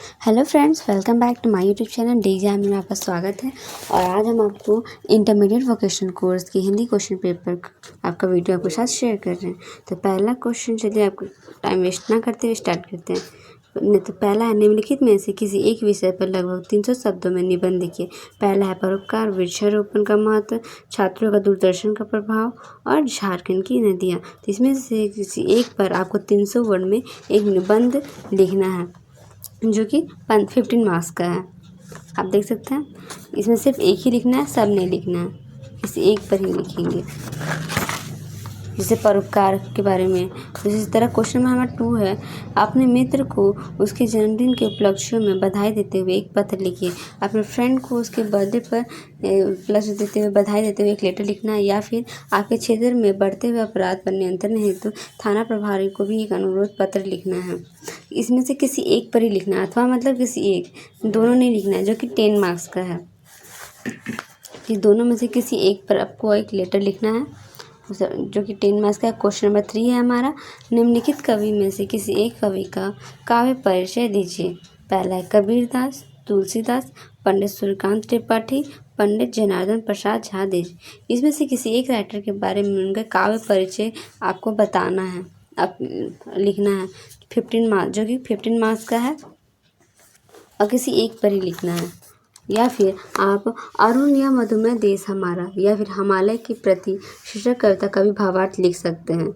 Hello friends, welcome back to my YouTube channel D exam में आपका स्वागत है। और आज हम आपको इंटरमीडिएट वोकेशनल कोर्स की हिंदी क्वेश्चन पेपर आपका वीडियो आपके साथ शेयर कर रहे हैं। तो पहला क्वेश्चन, चलिए आपको टाइम वेस्ट ना करते हुए स्टार्ट करते हैं। तो पहला है, निम्नलिखित में से किसी एक विषय पर लगभग 300 शब्दों में निबंध लिखिए। पहला है परोपकार, वृक्षारोपण का महत्व, छात्रों का दूरदर्शन का प्रभाव और झारखंड की नदियाँ। तो इसमें से किसी एक पर आपको 300 वर्ड में एक निबंध लिखना है जो कि 15 मार्क्स का है। आप देख सकते हैं, इसमें सिर्फ एक ही लिखना है, सब नहीं लिखना है, इस एक पर ही लिखेंगे। जैसे परोपकार के बारे में, तो इसी तरह क्वेश्चन नंबर 2 है, अपने मित्र को उसके जन्मदिन के उपलक्ष्यों में बधाई देते हुए एक पत्र लिखिए। अपने फ्रेंड को उसके बर्थडे पर उपलक्ष्य देते हुए बधाई देते हुए एक लेटर लिखना है। या फिर आपके क्षेत्र में बढ़ते हुए अपराध पर नियंत्रण हेतु थाना प्रभारी को भी एक अनुरोध पत्र लिखना है। इसमें से किसी एक पर ही लिखना है, अथवा मतलब किसी एक, दोनों नहीं लिखना है, जो कि 10 मार्क्स का है। कि दोनों में से किसी एक पर आपको एक लेटर लिखना है जो कि 10 मार्क्स का। क्वेश्चन नंबर 3 है हमारा, निम्नलिखित कवि में से किसी एक कवि का काव्य परिचय दीजिए। पहला है कबीरदास, तुलसीदास, पंडित सूर्यकांत त्रिपाठी, पंडित जनार्दन प्रसाद झा दीजिए। इसमें से किसी एक राइटर के बारे में उनका काव्य परिचय आपको बताना है, आप लिखना है। 15 मार्क्स, जो कि 15 मार्क्स का है, और किसी एक पर ही लिखना है। या फिर आप अरुण या मधुमेह देश हमारा या फिर हिमालय के प्रति शीर्षक कविता का भी भावार्थ लिख सकते हैं।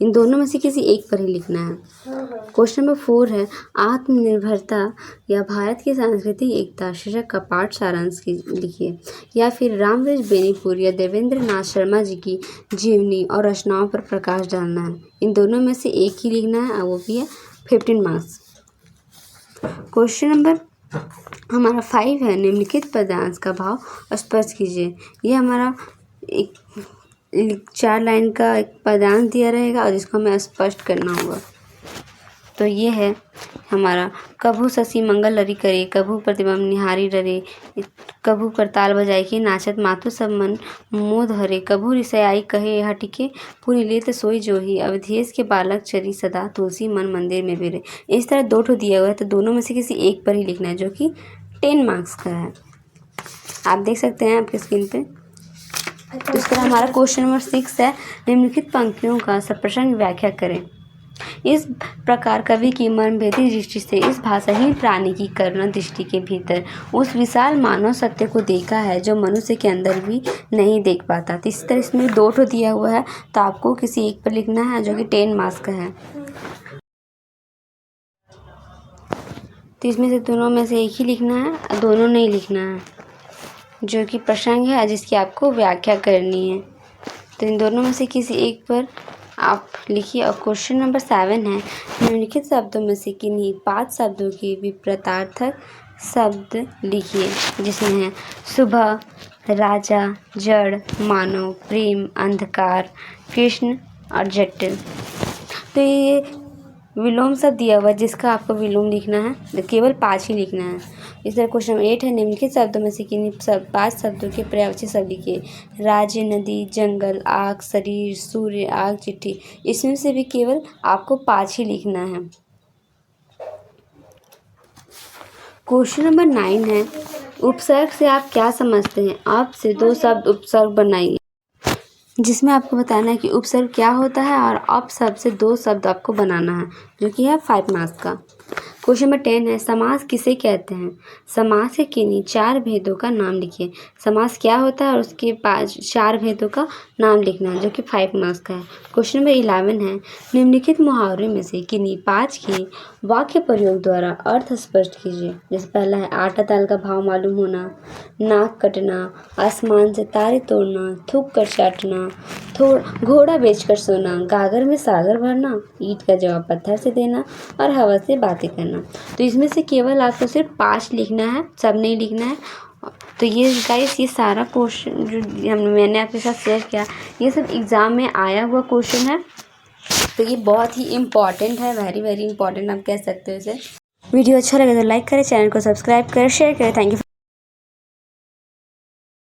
इन दोनों में से किसी एक पर ही लिखना है। क्वेश्चन नंबर 4 है, आत्मनिर्भरता या भारत की सांस्कृतिक एकता शीर्षक का पाठ सारांश लिखिए। या फिर रामवृक्ष बेनीपुर या देवेंद्र नाथ शर्मा जी की जीवनी और रचनाओं पर प्रकाश डालना है। इन दोनों में से एक ही लिखना है, और वो भी है 15 मार्क्स। क्वेश्चन नंबर हमारा 5 है, निम्नलिखित पद्यांश का भाव स्पष्ट कीजिए। ये हमारा एक 4 लाइन का एक पद्यांश दिया रहेगा और जिसको हमें स्पष्ट करना होगा। तो ये है हमारा, कभू शशि मंगल लरी करे, कभू प्रतिबंब निहारी डरे, कभू करताल बजाई के नाचत मातु सब मन मोद हरे, कभू रिसयाई कहे हटिके पूरी लेत सोई जोही, अवधेश के बालक चरी सदा तुलसी मन मंदिर में बेरे। इस तरह 2 ठो दिया हुआ है, तो दोनों में से किसी एक पर ही लिखना है, जो कि 10 मार्क्स का है। आप देख सकते हैं आपकी स्क्रीन पे। इस तरह हमारा क्वेश्चन नंबर 6 है, निम्नलिखित पंक्तियों का सप्रसंग व्याख्या करें। इस प्रकार कवि की मर्मभेदी दृष्टि से इस भाषाहीन प्राणी की करुणा दृष्टि के भीतर उस विशाल मानव सत्य को देखा है जो मनुष्य के अंदर भी नहीं देख पाता। तो इस तरह इसमें 2 ठो दिया हुआ है, तो आपको किसी एक पर लिखना है, जो कि 10 मार्क्स का है। तो इसमें से दोनों में से एक ही लिखना है, दोनों नहीं लिखना है, जो कि प्रसंग है जिसकी आपको व्याख्या करनी है। तो इन दोनों में से किसी एक पर आप लिखिए। और क्वेश्चन नंबर 7 है, निम्नलिखित शब्दों में से किन्हीं 5 शब्दों के विपरीतार्थक शब्द लिखिए, जिसमें है सुबह, राजा, जड़, मानव, प्रेम, अंधकार, कृष्ण और जटिल। तो ये विलोम शब्द दिया हुआ है, जिसका आपको विलोम लिखना है, तो केवल 5 ही लिखना है। इस तरह क्वेश्चन नंबर 8 है, निम्नलिखित शब्दों में से किन्हीं 5 शब्दों के पर्यायवाची शब्द लिखिए। राज्य, नदी, जंगल, आग, शरीर, सूर्य, आग, चिट्ठी। इसमें से भी केवल आपको 5 ही लिखना है। क्वेश्चन नंबर 9 है, उपसर्ग से आप क्या समझते हैं? आप से 2 शब्द उपसर्ग बनाइए, जिसमें आपको बताना है कि उपसर्ग क्या होता है, और अपशब्द से 2 शब्द आपको बनाना है, जो कि है 5 मार्क्स का। क्वेश्चन नंबर 10 है, समास किसे कहते हैं? समास के किन्हीं 4 भेदों का नाम लिखिए। समास क्या होता है और उसके 4 भेदों का नाम लिखना है, जो कि 5 मार्क्स का है। क्वेश्चन नंबर 11 है, निम्नलिखित मुहावरे में से किन्हीं 5 के वाक्य प्रयोग द्वारा अर्थ स्पष्ट कीजिए। जैसे पहला है, आटा दाल का भाव मालूम होना, नाक कटना, आसमान से तारे तोड़ना, थूक कर चाटना, घोड़ा बेचकर सोना, गागर में सागर भरना, ईंट का जवाब पत्थर से देना और हवा से बातें करना। तो इसमें से केवल आपको सिर्फ 5 लिखना है, सब नहीं लिखना है। तो ये गाइस, ये सारा क्वेश्चन जो मैंने आपके साथ शेयर किया, ये सब एग्ज़ाम में आया हुआ क्वेश्चन है। तो ये बहुत ही इम्पॉर्टेंट है, वेरी वेरी इंपॉर्टेंट आप कह सकते हो इसे। वीडियो अच्छा लगे तो लाइक करें, चैनल को सब्सक्राइब करें, शेयर करें। Thank you.